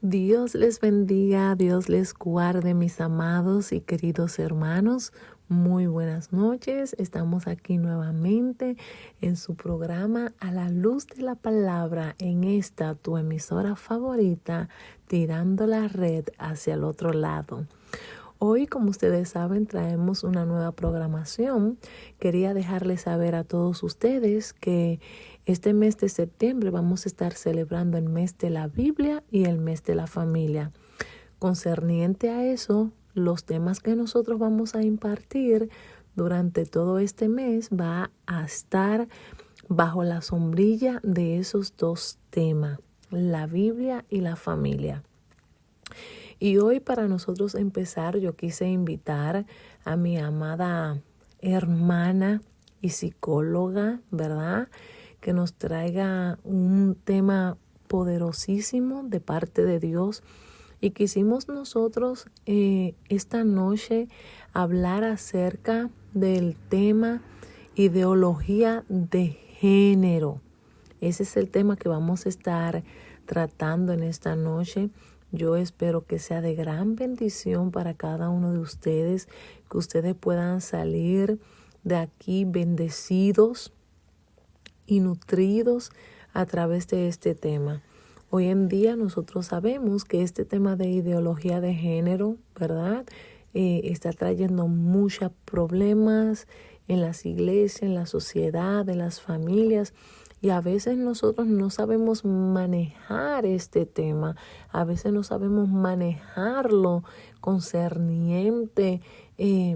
Dios les bendiga, Dios les guarde, mis amados y queridos hermanos. Muy buenas noches. Estamos aquí nuevamente en su programa A la Luz de la Palabra, en esta tu emisora favorita, tirando la red hacia el otro lado. Hoy, como ustedes saben, traemos una nueva programación. Quería dejarles saber a todos ustedes que este mes de septiembre vamos a estar celebrando el mes de la Biblia y el mes de la familia. Concerniente a eso, los temas que nosotros vamos a impartir durante todo este mes va a estar bajo la sombrilla de esos dos temas, la Biblia y la familia. Y hoy, para nosotros empezar, yo quise invitar a mi amada hermana y psicóloga, ¿verdad?, que nos traiga un tema poderosísimo de parte de Dios. Y quisimos nosotros esta noche hablar acerca del tema ideología de género. Ese es el tema que vamos a estar tratando en esta noche. Yo espero que sea de gran bendición para cada uno de ustedes, que ustedes puedan salir de aquí bendecidos y nutridos a través de este tema. Hoy en día nosotros sabemos que este tema de ideología de género, ¿verdad?, está trayendo muchos problemas en las iglesias, en la sociedad, en las familias. Y a veces nosotros no sabemos manejar este tema, a veces no sabemos manejarlo concerniente,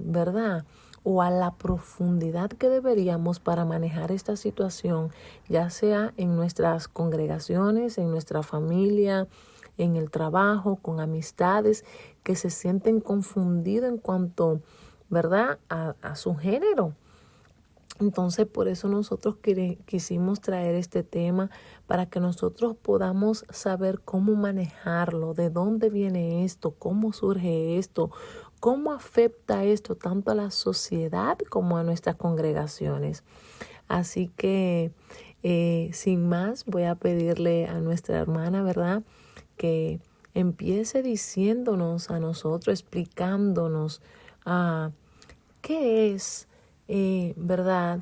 ¿verdad?, o a la profundidad que deberíamos para manejar esta situación, ya sea en nuestras congregaciones, en nuestra familia, en el trabajo, con amistades que se sienten confundidos en cuanto, ¿verdad?, a su género. Entonces, por eso nosotros quisimos traer este tema para que nosotros podamos saber cómo manejarlo, de dónde viene esto, cómo surge esto, cómo afecta esto tanto a la sociedad como a nuestras congregaciones. Así que, sin más, voy a pedirle a nuestra hermana, ¿verdad?, que empiece diciéndonos a nosotros, explicándonos qué es, ¿verdad?,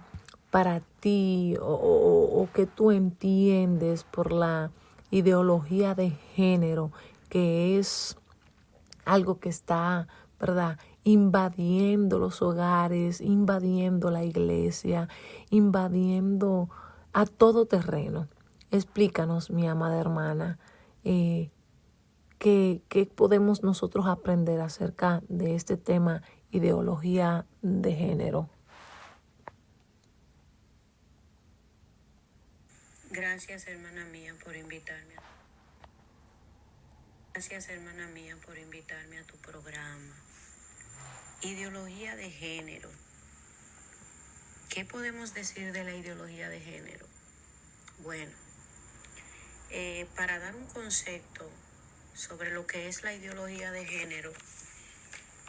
para ti o que tú entiendes por la ideología de género, que es algo que está, ¿verdad?, invadiendo los hogares, invadiendo la iglesia, invadiendo a todo terreno. Explícanos, mi amada hermana, ¿qué podemos nosotros aprender acerca de este tema, ideología de género? Gracias, hermana mía, por invitarme. Gracias, hermana mía, por invitarme a tu programa. Ideología de género. ¿Qué podemos decir de la ideología de género? Bueno, para dar un concepto sobre lo que es la ideología de género,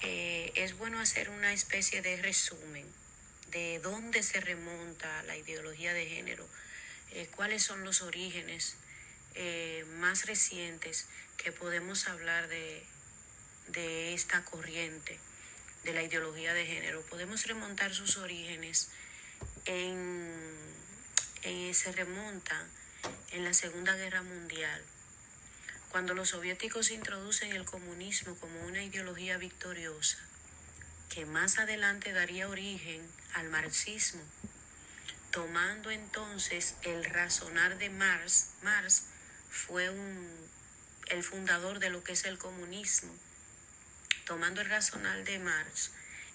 es bueno hacer una especie de resumen de dónde se remonta la ideología de género, cuáles son los orígenes más recientes que podemos hablar de esta corriente de la ideología de género. Podemos remontar sus orígenes se remontan en la Segunda Guerra Mundial, cuando los soviéticos introducen el comunismo como una ideología victoriosa, que más adelante daría origen al marxismo, tomando entonces el razonar de Marx. Marx fue el fundador de lo que es el comunismo, tomando el razonar de Marx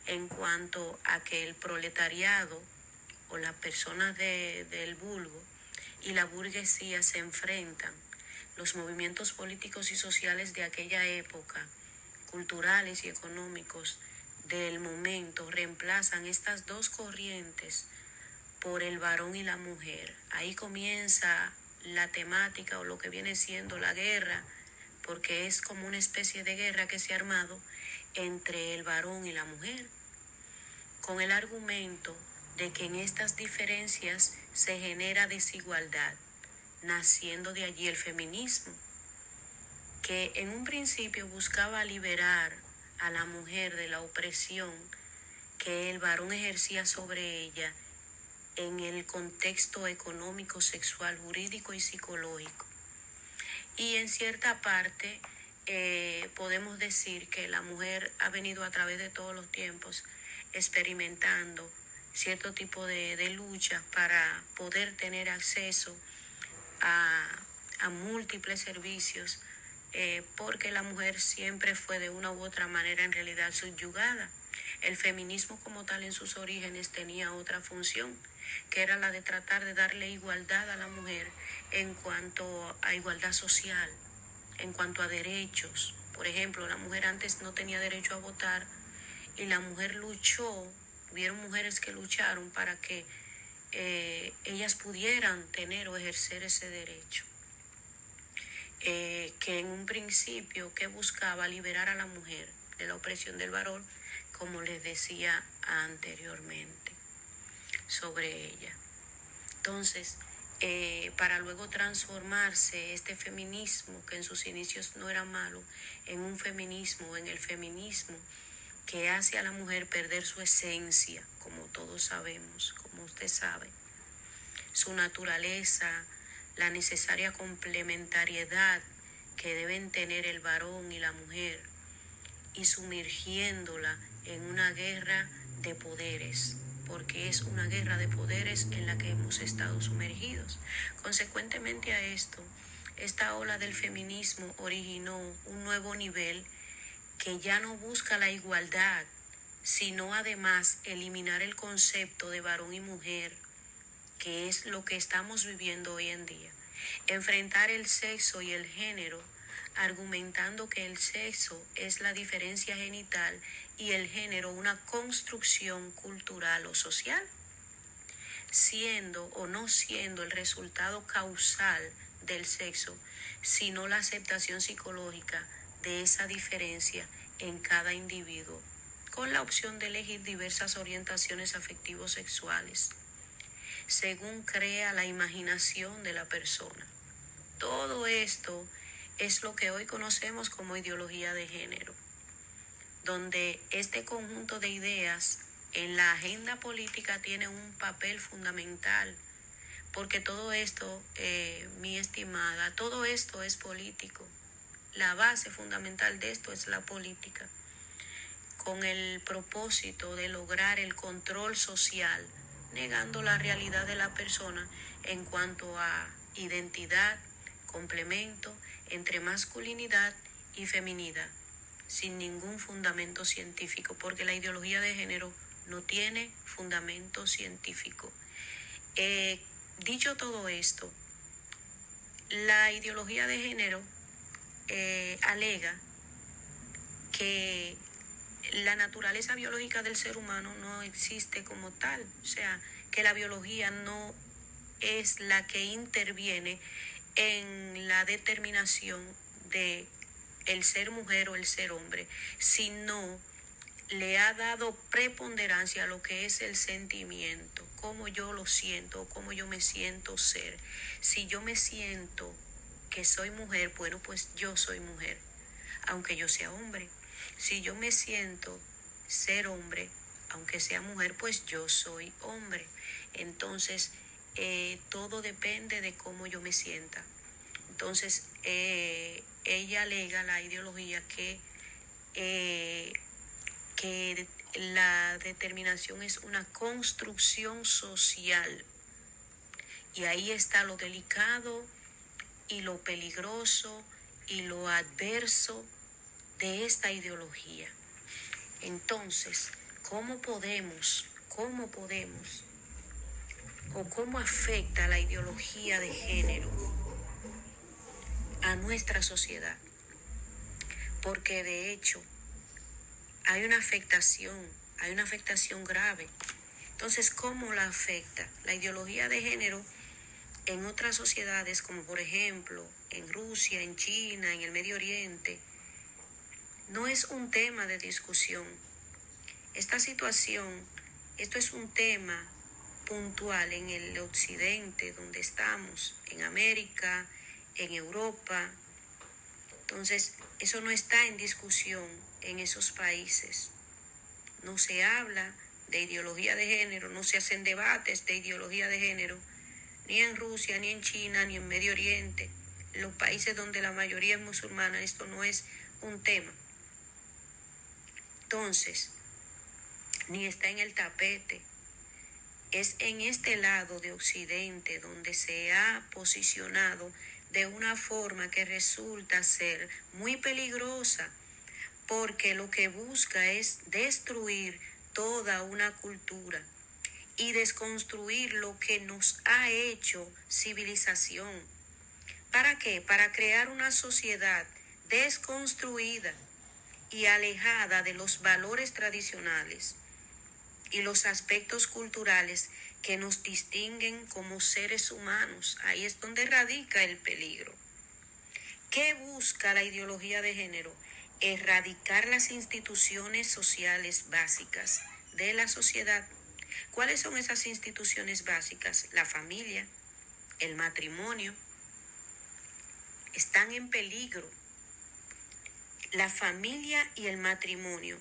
en cuanto a que el proletariado o las personas del vulgo y la burguesía se enfrentan. Los movimientos políticos y sociales de aquella época, culturales y económicos del momento, reemplazan estas dos corrientes por el varón y la mujer. Ahí comienza la temática o lo que viene siendo la guerra, porque es como una especie de guerra que se ha armado entre el varón y la mujer, con el argumento de que en estas diferencias se genera desigualdad, naciendo de allí el feminismo, que en un principio buscaba liberar a la mujer de la opresión que el varón ejercía sobre ella en el contexto económico, sexual, jurídico y psicológico. Y en cierta parte podemos decir que la mujer ha venido a través de todos los tiempos experimentando cierto tipo de lucha para poder tener acceso a múltiples servicios, porque la mujer siempre fue de una u otra manera en realidad subyugada. El feminismo como tal en sus orígenes tenía otra función, que era la de tratar de darle igualdad a la mujer en cuanto a igualdad social, en cuanto a derechos. Por ejemplo, la mujer antes no tenía derecho a votar y la mujer luchó, hubieron mujeres que lucharon para que ellas pudieran tener o ejercer ese derecho. Que en un principio que buscaba liberar a la mujer de la opresión del varón, como les decía anteriormente sobre ella. Entonces, para luego transformarse este feminismo, que en sus inicios no era malo, en un feminismo, en el feminismo que hace a la mujer perder su esencia, como todos sabemos, como usted sabe, su naturaleza, la necesaria complementariedad que deben tener el varón y la mujer, y sumergiéndola en una guerra de poderes, porque es una guerra de poderes en la que hemos estado sumergidos. Consecuentemente a esto, esta ola del feminismo originó un nuevo nivel que ya no busca la igualdad, sino además eliminar el concepto de varón y mujer, que es lo que estamos viviendo hoy en día. Enfrentar el sexo y el género, argumentando que el sexo es la diferencia genital y el género una construcción cultural o social, siendo o no siendo el resultado causal del sexo, sino la aceptación psicológica de esa diferencia en cada individuo, con la opción de elegir diversas orientaciones afectivo-sexuales, según crea la imaginación de la persona. Todo esto es lo que hoy conocemos como ideología de género, donde este conjunto de ideas en la agenda política tiene un papel fundamental, porque todo esto, mi estimada, todo esto es político. La base fundamental de esto es la política, con el propósito de lograr el control social, negando la realidad de la persona en cuanto a identidad, complemento entre masculinidad y feminidad, sin ningún fundamento científico, porque la ideología de género no tiene fundamento científico. Dicho todo esto, la ideología de género alega que la naturaleza biológica del ser humano no existe como tal, o sea, que la biología no es la que interviene en la determinación de el ser mujer o el ser hombre, sino le ha dado preponderancia a lo que es el sentimiento, cómo yo lo siento, cómo yo me siento ser. Si yo me siento que soy mujer, bueno, pues yo soy mujer, aunque yo sea hombre. Si yo me siento ser hombre, aunque sea mujer, pues yo soy hombre. Entonces, todo depende de cómo yo me sienta. Entonces, ella alega la ideología que la determinación es una construcción social. Y ahí está lo delicado y lo peligroso y lo adverso de esta ideología. Entonces, ¿cómo podemos o cómo afecta la ideología de género a nuestra sociedad? Porque de hecho hay una afectación grave. Entonces, ¿cómo la afecta? La ideología de género en otras sociedades, como por ejemplo en Rusia, en China, en el Medio Oriente, no es un tema de discusión. Esta situación, esto es un tema puntual en el occidente donde estamos, en América, en Europa, Entonces, eso no está en discusión en esos países. No se habla de ideología de género, no se hacen debates de ideología de género, ni en Rusia, ni en China, ni en Medio Oriente. En los países donde la mayoría es musulmana, esto no es un tema. Entonces, ni está en el tapete. Es en este lado de Occidente donde se ha posicionado de una forma que resulta ser muy peligrosa, porque lo que busca es destruir toda una cultura y desconstruir lo que nos ha hecho civilización. ¿Para qué? Para crear una sociedad desconstruida y alejada de los valores tradicionales y los aspectos culturales que nos distinguen como seres humanos. Ahí es donde radica el peligro. ¿Qué busca la ideología de género? Erradicar las instituciones sociales básicas de la sociedad. ¿Cuáles son esas instituciones básicas? La familia, el matrimonio, están en peligro. La familia y el matrimonio.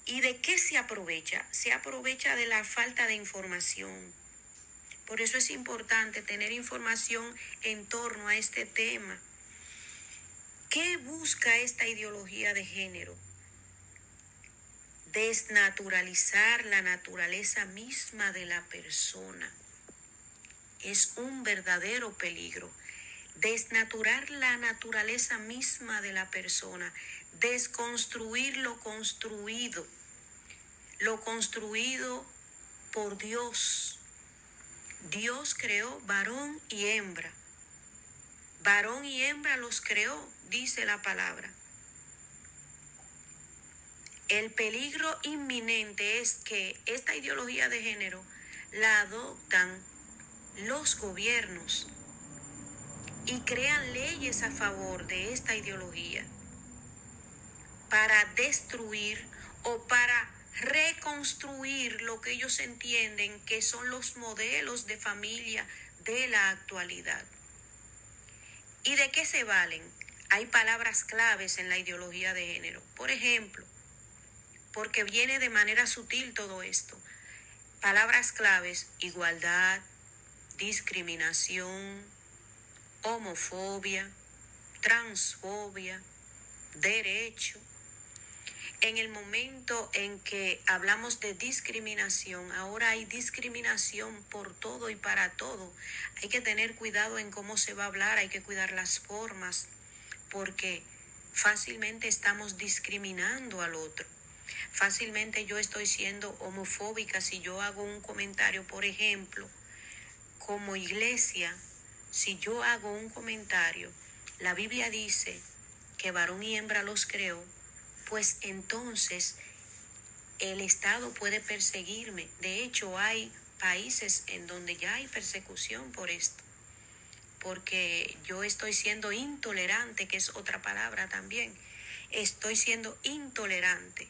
¿Y de qué se aprovecha? Se aprovecha de la falta de información. Por eso es importante tener información en torno a este tema. ¿Qué busca esta ideología de género? Desnaturalizar la naturaleza misma de la persona. Es un verdadero peligro. Desnaturar la naturaleza misma de la persona. Desconstruir lo construido por Dios. Dios creó varón y hembra. Varón y hembra los creó, dice la palabra. El peligro inminente es que esta ideología de género la adoptan los gobiernos y crean leyes a favor de esta ideología para destruir o para reconstruir lo que ellos entienden que son los modelos de familia de la actualidad. ¿Y de qué se valen? Hay palabras claves en la ideología de género. Por ejemplo, porque viene de manera sutil todo esto. Palabras claves: igualdad, discriminación, homofobia, transfobia, derecho. En el momento en que hablamos de discriminación, ahora hay discriminación por todo y para todo. Hay que tener cuidado en cómo se va a hablar, hay que cuidar las formas, porque fácilmente estamos discriminando al otro. Fácilmente yo estoy siendo homofóbica si yo hago un comentario, por ejemplo, como iglesia, si yo hago un comentario, la Biblia dice que varón y hembra los creó, pues entonces el Estado puede perseguirme. De hecho, hay países en donde ya hay persecución por esto, porque yo estoy siendo intolerante, que es otra palabra también. Estoy siendo intolerante.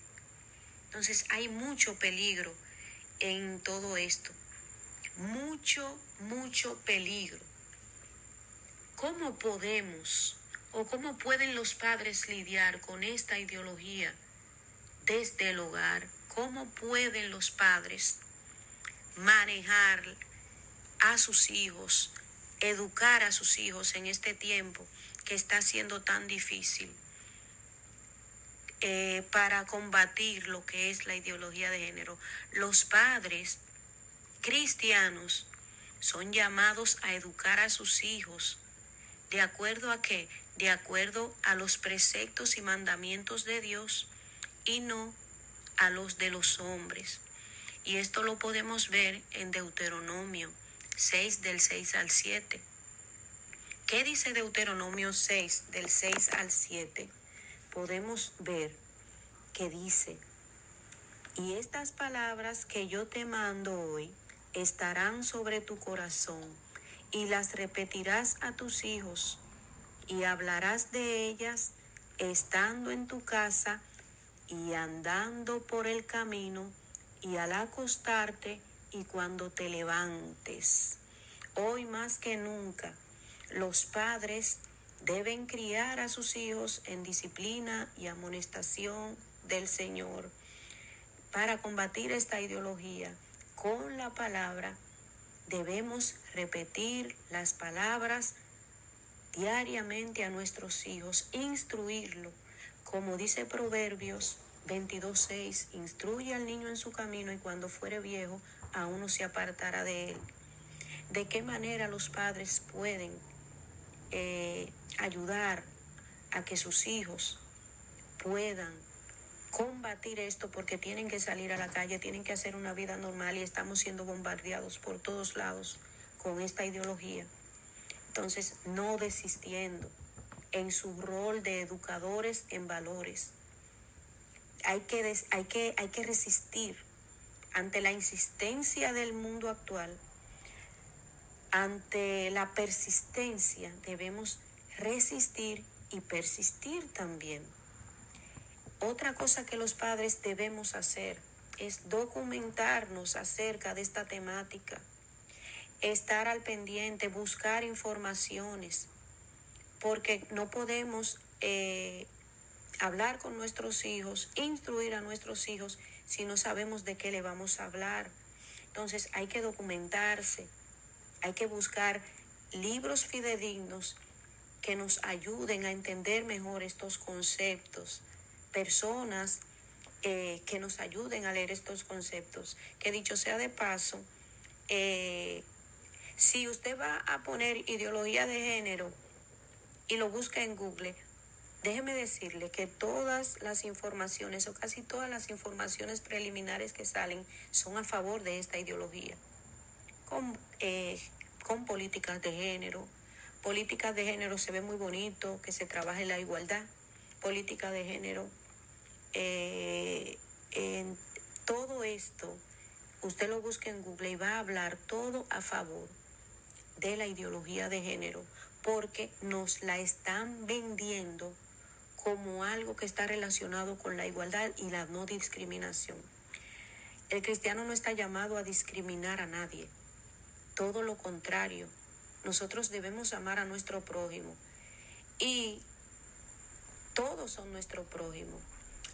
Entonces hay mucho peligro en todo esto. Mucho peligro. ¿Cómo podemos o cómo pueden los padres lidiar con esta ideología desde el hogar? ¿Cómo pueden los padres manejar a sus hijos, educar a sus hijos en este tiempo que está siendo tan difícil para combatir lo que es la ideología de género? Los padres cristianos son llamados a educar a sus hijos. ¿De acuerdo a qué? De acuerdo a los preceptos y mandamientos de Dios y no a los de los hombres. Y esto lo podemos ver en Deuteronomio 6, del 6 al 7. ¿Qué dice Deuteronomio 6, del 6 al 7? Podemos ver que dice: y estas palabras que yo te mando hoy estarán sobre tu corazón, y las repetirás a tus hijos, y hablarás de ellas estando en tu casa y andando por el camino y al acostarte y cuando te levantes. Hoy más que nunca, los padres Deben criar a sus hijos en disciplina y amonestación del Señor para combatir esta ideología. Con la palabra debemos repetir las palabras diariamente a nuestros hijos, instruirlo, como dice Proverbios 22:6, instruye al niño en su camino y cuando fuere viejo aún no se apartará de él. ¿De qué manera los padres pueden ayudar a que sus hijos puedan combatir esto? Porque tienen que salir a la calle, tienen que hacer una vida normal y estamos siendo bombardeados por todos lados con esta ideología. Entonces, no desistiendo en su rol de educadores en valores. Hay que resistir ante la insistencia del mundo actual. Ante la persistencia debemos resistir y persistir también. Otra cosa que los padres debemos hacer es documentarnos acerca de esta temática, estar al pendiente, buscar informaciones, porque no podemos hablar con nuestros hijos, instruir a nuestros hijos si no sabemos de qué le vamos a hablar. Entonces hay que documentarse, hay que buscar libros fidedignos que nos ayuden a entender mejor estos conceptos, personas que nos ayuden a leer estos conceptos. Que dicho sea de paso, si usted va a poner ideología de género y lo busca en Google, déjeme decirle que todas las informaciones o casi todas las informaciones preliminares que salen son a favor de esta ideología. Con políticas de género. Políticas de género se ve muy bonito, que se trabaje la igualdad. Política de género. En todo esto, usted lo busca en Google y va a hablar todo a favor de la ideología de género, porque nos la están vendiendo como algo que está relacionado con la igualdad y la no discriminación. El cristiano no está llamado a discriminar a nadie. Todo lo contrario, nosotros debemos amar a nuestro prójimo y todos son nuestro prójimo.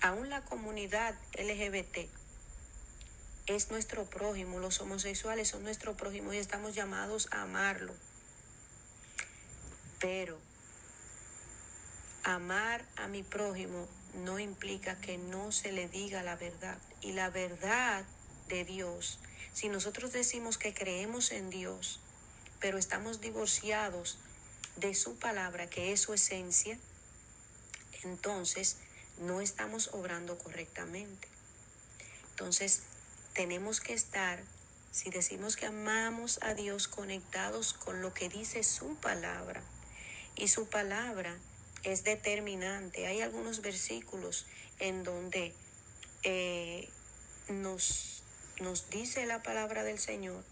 Aún la comunidad LGBT es nuestro prójimo, los homosexuales son nuestro prójimo y estamos llamados a amarlo. Pero amar a mi prójimo no implica que no se le diga la verdad. Y la verdad de Dios, si nosotros decimos que creemos en Dios, pero estamos divorciados de su palabra, que es su esencia, entonces no estamos obrando correctamente. Entonces tenemos que estar, si decimos que amamos a Dios, conectados con lo que dice su palabra. Y su palabra es determinante. Hay algunos versículos en donde nos dice la palabra del Señor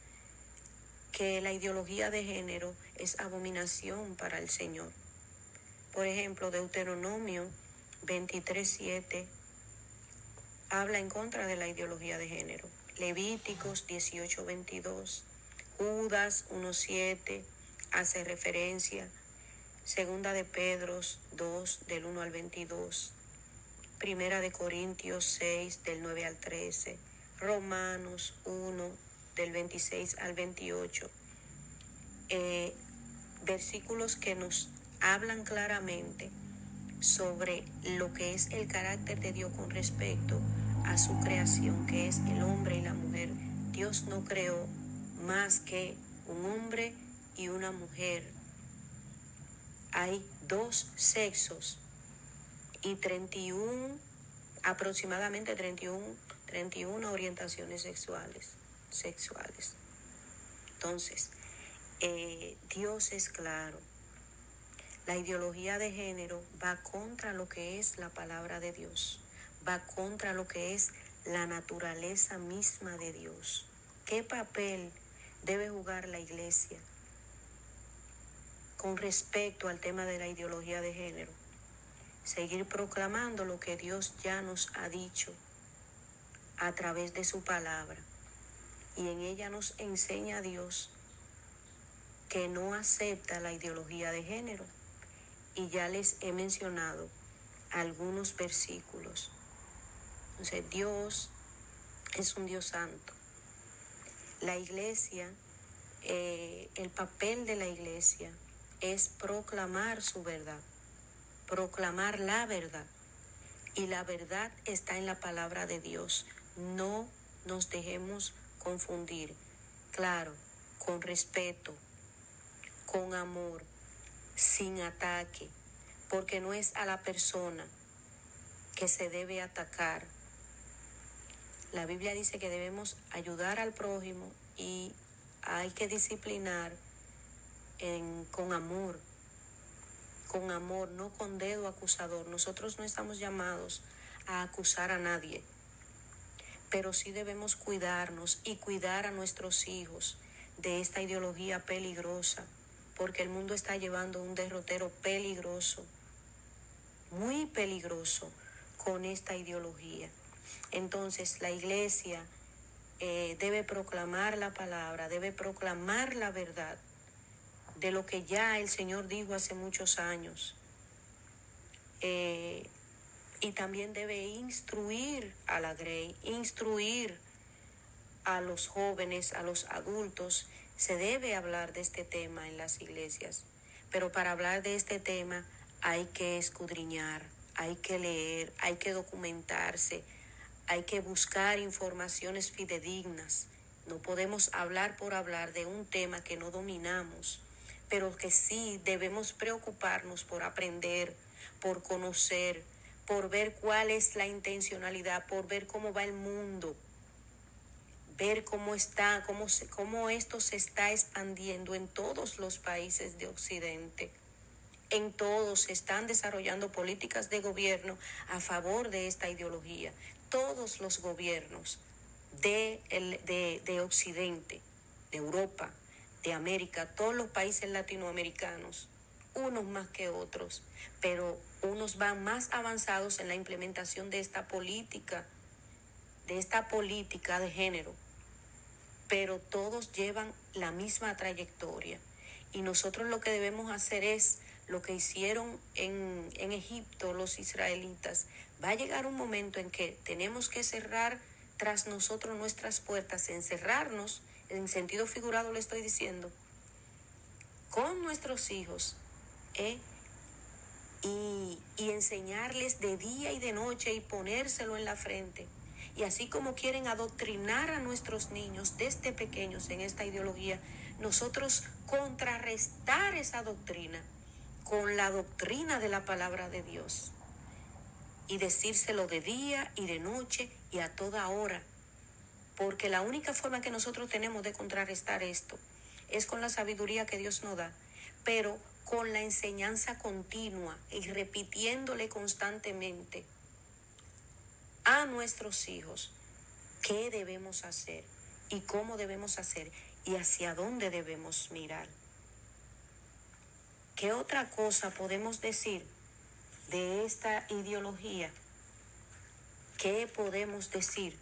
que la ideología de género es abominación para el Señor. Por ejemplo, Deuteronomio 23:7 habla en contra de la ideología de género. Levíticos 18:22, Judas 1:7 hace referencia. Segunda de Pedro 2 del 1 al 22, Primera de Corintios 6 del 9 al 13, Romanos 1 del 26 al 28, versículos que nos hablan claramente sobre lo que es el carácter de Dios con respecto a su creación, que es el hombre y la mujer. Dios no creó más que un hombre y una mujer. Hay dos sexos y aproximadamente 31 orientaciones sexuales. Entonces, Dios es claro. La ideología de género va contra lo que es la palabra de Dios, va contra lo que es la naturaleza misma de Dios. ¿Qué papel debe jugar la iglesia con respecto al tema de la ideología de género? Seguir proclamando lo que Dios ya nos ha dicho a través de su palabra. Y en ella nos enseña Dios que no acepta la ideología de género y ya les he mencionado algunos versículos. Entonces, Dios es un Dios santo. La iglesia, el papel de la iglesia es proclamar su verdad, proclamar la verdad. Y la verdad está en la palabra de Dios. No nos dejemos confundir. Claro, con respeto, con amor, sin ataque, porque no es a la persona que se debe atacar. La Biblia dice que debemos ayudar al prójimo y hay que disciplinar con amor, no con dedo acusador. Nosotros no estamos llamados a acusar a nadie, pero sí debemos cuidarnos y cuidar a nuestros hijos de esta ideología peligrosa, porque el mundo está llevando un derrotero peligroso, muy peligroso, con esta ideología. Entonces la iglesia debe proclamar la palabra, debe proclamar la verdad de lo que ya el Señor dijo hace muchos años. Y también debe instruir a la grey, instruir a los jóvenes, a los adultos. Se debe hablar de este tema en las iglesias, pero para hablar de este tema hay que escudriñar, hay que leer, hay que documentarse, hay que buscar informaciones fidedignas. No podemos hablar por hablar de un tema que no dominamos, pero que sí debemos preocuparnos por aprender, por conocer, por ver cuál es la intencionalidad, por ver cómo va el mundo, ver cómo esto se está expandiendo en todos los países de Occidente. En todos se están desarrollando políticas de gobierno a favor de esta ideología. Todos los gobiernos de Occidente, de Europa, de América, todos los países latinoamericanos, unos más que otros, pero unos van más avanzados en la implementación de esta política de género, pero todos llevan la misma trayectoria. Y nosotros lo que debemos hacer es lo que hicieron en Egipto los israelitas. Va a llegar un momento en que tenemos que cerrar tras nosotros nuestras puertas, encerrarnos, en sentido figurado lo estoy diciendo, con nuestros hijos, y enseñarles de día y de noche y ponérselo en la frente. Y así como quieren adoctrinar a nuestros niños desde pequeños en esta ideología, nosotros contrarrestar esa doctrina con la doctrina de la palabra de Dios y decírselo de día y de noche y a toda hora, porque la única forma que nosotros tenemos de contrarrestar esto es con la sabiduría que Dios nos da, pero con la enseñanza continua y repitiéndole constantemente a nuestros hijos qué debemos hacer y cómo debemos hacer y hacia dónde debemos mirar. ¿Qué otra cosa podemos decir de esta ideología? ¿Qué podemos decir?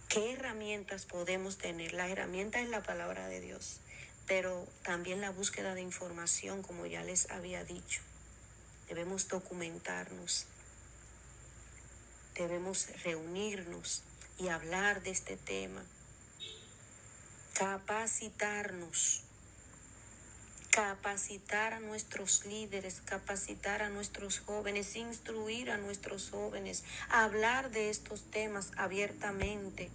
¿Qué herramientas podemos tener? La herramienta es la palabra de Dios, pero también la búsqueda de información, como ya les había dicho. Debemos documentarnos, debemos reunirnos y hablar de este tema, capacitar a nuestros líderes, capacitar a nuestros jóvenes, instruir a nuestros jóvenes, hablar de estos temas abiertamente.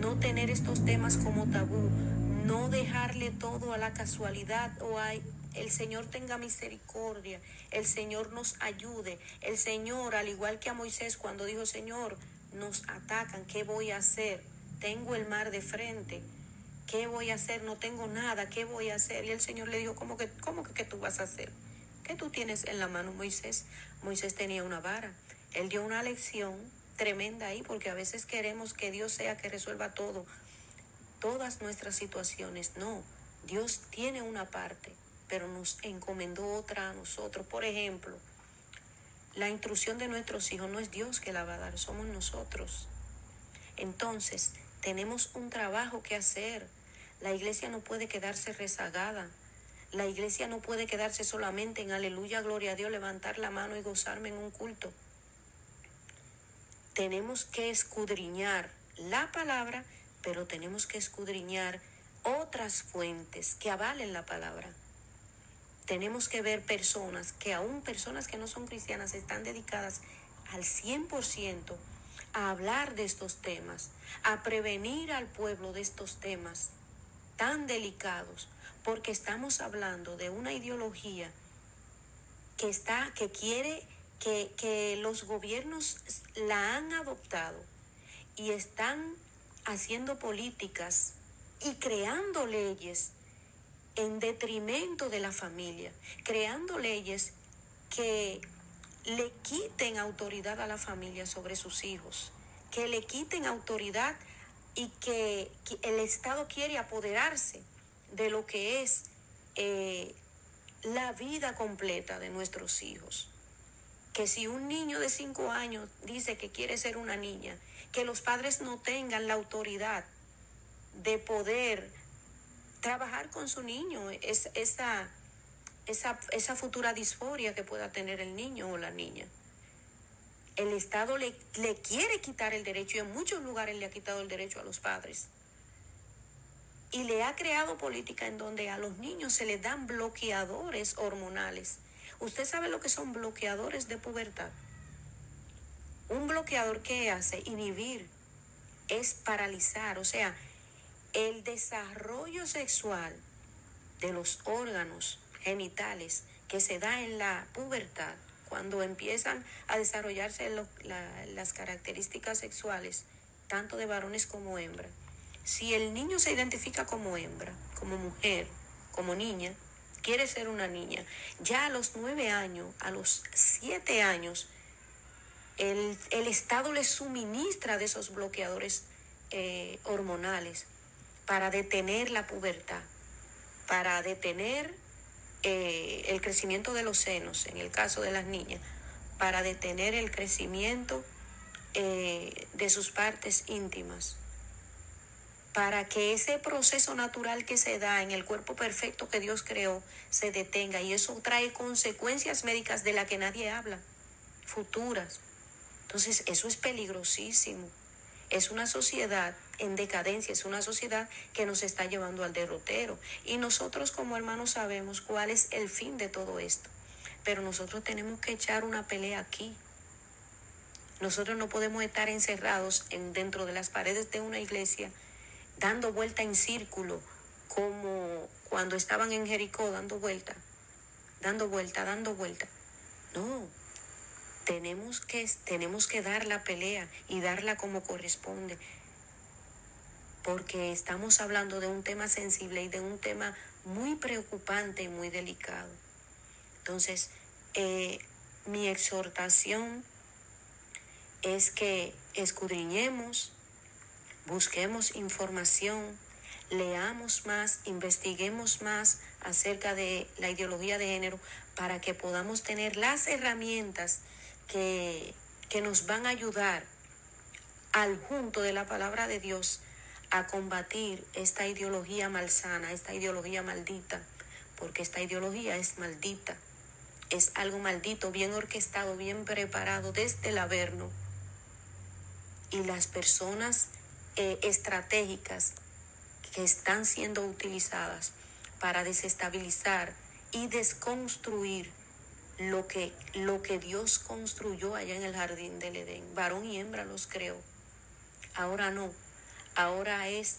No tener estos temas como tabú, no dejarle todo a la casualidad o a el Señor tenga misericordia, el Señor nos ayude. El Señor, al igual que a Moisés cuando dijo, Señor, nos atacan, ¿qué voy a hacer? Tengo el mar de frente, ¿qué voy a hacer? No tengo nada, ¿qué voy a hacer? Y el Señor le dijo, ¿cómo que qué tú vas a hacer? ¿Qué tú tienes en la mano, Moisés? Moisés tenía una vara. Él dio una lección tremenda ahí, porque a veces queremos que Dios sea que resuelva todo, todas nuestras situaciones. No, Dios tiene una parte, pero nos encomendó otra a nosotros. Por ejemplo, la instrucción de nuestros hijos no es Dios que la va a dar, somos nosotros. Entonces, tenemos un trabajo que hacer. La iglesia no puede quedarse rezagada. La iglesia no puede quedarse solamente en aleluya, gloria a Dios, levantar la mano y gozarme en un culto. Tenemos que escudriñar la palabra, pero tenemos que escudriñar otras fuentes que avalen la palabra. Tenemos que ver personas que aún personas que no son cristianas están dedicadas al 100% a hablar de estos temas, a prevenir al pueblo de estos temas tan delicados, porque estamos hablando de una ideología que quiere que los gobiernos la han adoptado y están haciendo políticas y creando leyes en detrimento de la familia, creando leyes que le quiten autoridad a la familia sobre sus hijos, que le quiten autoridad y que el Estado quiere apoderarse de lo que es la vida completa de nuestros hijos. Que si un niño de 5 años dice que quiere ser una niña, que los padres no tengan la autoridad de poder trabajar con su niño, esa futura disforia que pueda tener el niño o la niña. El Estado le quiere quitar el derecho, y en muchos lugares le ha quitado el derecho a los padres. Y le ha creado política en donde a los niños se les dan bloqueadores hormonales. ¿Usted sabe lo que son bloqueadores de pubertad? Un bloqueador, ¿qué hace? Inhibir, es paralizar, o sea, el desarrollo sexual de los órganos genitales que se da en la pubertad, cuando empiezan a desarrollarse las características sexuales, tanto de varones como hembras. Si el niño se identifica como hembra, como mujer, como niña, quiere ser una niña, ya a los 9 años, a los 7 años, el Estado le suministra de esos bloqueadores hormonales para detener la pubertad, para detener el crecimiento de los senos, en el caso de las niñas, para detener el crecimiento de sus partes íntimas, para que ese proceso natural que se da en el cuerpo perfecto que Dios creó se detenga. Y eso trae consecuencias médicas de las que nadie habla, futuras. Entonces eso es peligrosísimo. Es una sociedad en decadencia, es una sociedad que nos está llevando al derrotero. Y nosotros como hermanos sabemos cuál es el fin de todo esto. Pero nosotros tenemos que echar una pelea aquí. Nosotros no podemos estar encerrados dentro de las paredes de una iglesia, dando vuelta en círculo, como cuando estaban en Jericó, dando vuelta. No, tenemos que dar la pelea y darla como corresponde, porque estamos hablando de un tema sensible y de un tema muy preocupante y muy delicado. Entonces, mi exhortación es que escudriñemos, busquemos información, leamos más, investiguemos más acerca de la ideología de género para que podamos tener las herramientas que nos van a ayudar al junto de la palabra de Dios a combatir esta ideología malsana, esta ideología maldita, porque esta ideología es maldita, es algo maldito, bien orquestado, bien preparado desde el Averno. Y las personas estratégicas que están siendo utilizadas para desestabilizar y desconstruir lo que Dios construyó allá en el jardín del Edén. Varón y hembra los creó. Ahora no. Ahora es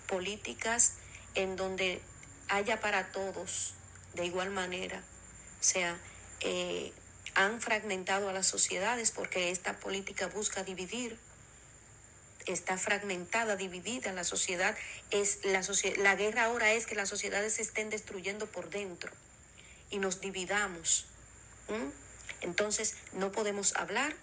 políticas en donde haya para todos de igual manera. O sea, han fragmentado a las sociedades porque esta política busca dividir. Está fragmentada, dividida la sociedad. La guerra ahora es que las sociedades se estén destruyendo por dentro y nos dividamos. Entonces no podemos hablar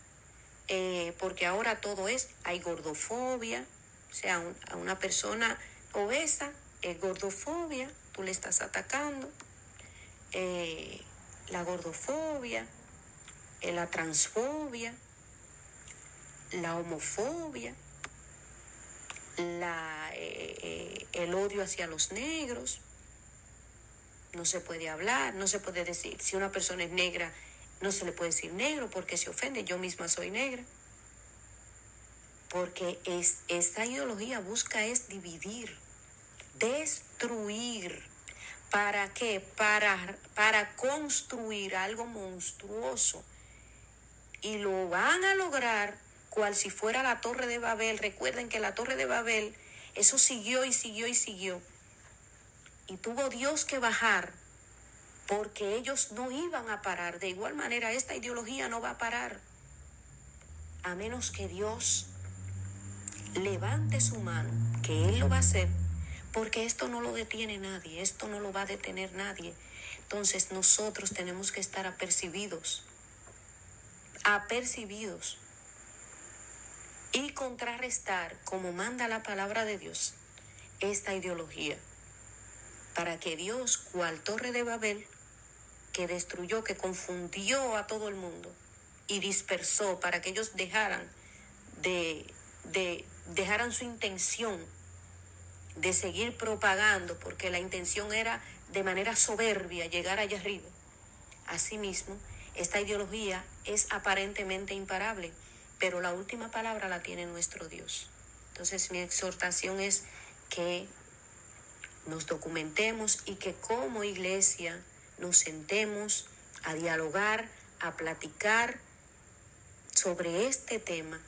porque ahora todo hay gordofobia. O sea, a una persona obesa es gordofobia, tú le estás atacando. La gordofobia, la transfobia, la homofobia, el odio hacia los negros. no se puede hablar, no se puede decir. Si una persona es negra, no se le puede decir negro porque se ofende. Yo misma soy negra. Porque esta ideología busca es dividir, destruir. ¿Para qué? Para construir algo monstruoso. Y lo van a lograr cual si fuera la Torre de Babel. Recuerden que la Torre de Babel, eso siguió y siguió y siguió. Y tuvo Dios que bajar porque ellos no iban a parar. De igual manera, esta ideología no va a parar a menos que Dios levante su mano, que Él lo va a hacer, porque esto no lo detiene nadie, esto no lo va a detener nadie. Entonces nosotros tenemos que estar apercibidos y contrarrestar, como manda la palabra de Dios, esta ideología, para que Dios, cual Torre de Babel, que destruyó, que confundió a todo el mundo y dispersó, para que ellos dejaran su intención de seguir propagando, porque la intención era de manera soberbia llegar allá arriba. Asimismo, esta ideología es aparentemente imparable, pero la última palabra la tiene nuestro Dios. Entonces mi exhortación es que nos documentemos y que como iglesia nos sentemos a dialogar, a platicar sobre este tema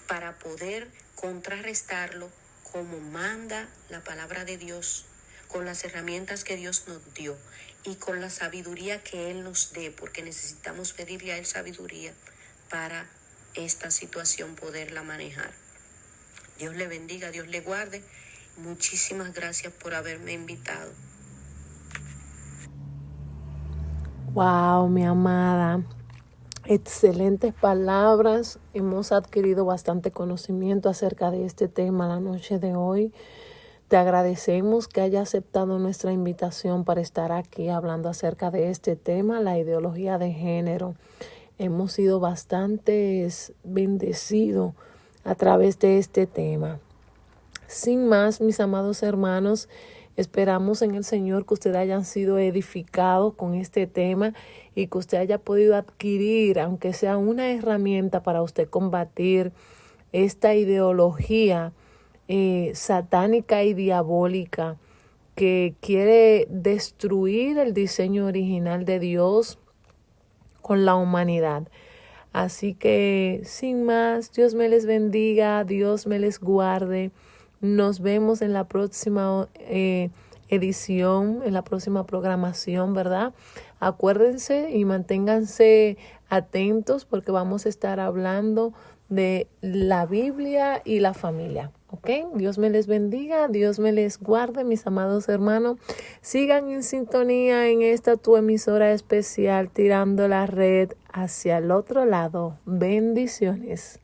para poder contrarrestarlo como manda la palabra de Dios, con las herramientas que Dios nos dio y con la sabiduría que Él nos dé, porque necesitamos pedirle a Él sabiduría para esta situación poderla manejar. Dios le bendiga, Dios le guarde. Muchísimas gracias por haberme invitado. Wow, mi amada. Excelentes palabras. Hemos adquirido bastante conocimiento acerca de este tema la noche de hoy. Te agradecemos que haya aceptado nuestra invitación para estar aquí hablando acerca de este tema, la ideología de género. Hemos sido bastante bendecidos a través de este tema. Sin más, mis amados hermanos, esperamos en el Señor que ustedes hayan sido edificados con este tema y que usted haya podido adquirir, aunque sea una herramienta para usted combatir esta ideología satánica y diabólica que quiere destruir el diseño original de Dios con la humanidad. Así que, sin más, Dios me les bendiga, Dios me les guarde. Nos vemos en la próxima edición, en la próxima programación, ¿verdad? Acuérdense y manténganse atentos porque vamos a estar hablando de la Biblia y la familia, ¿ok? Dios me les bendiga, Dios me les guarde, mis amados hermanos. Sigan en sintonía en esta tu emisora especial, tirando la red hacia el otro lado. Bendiciones.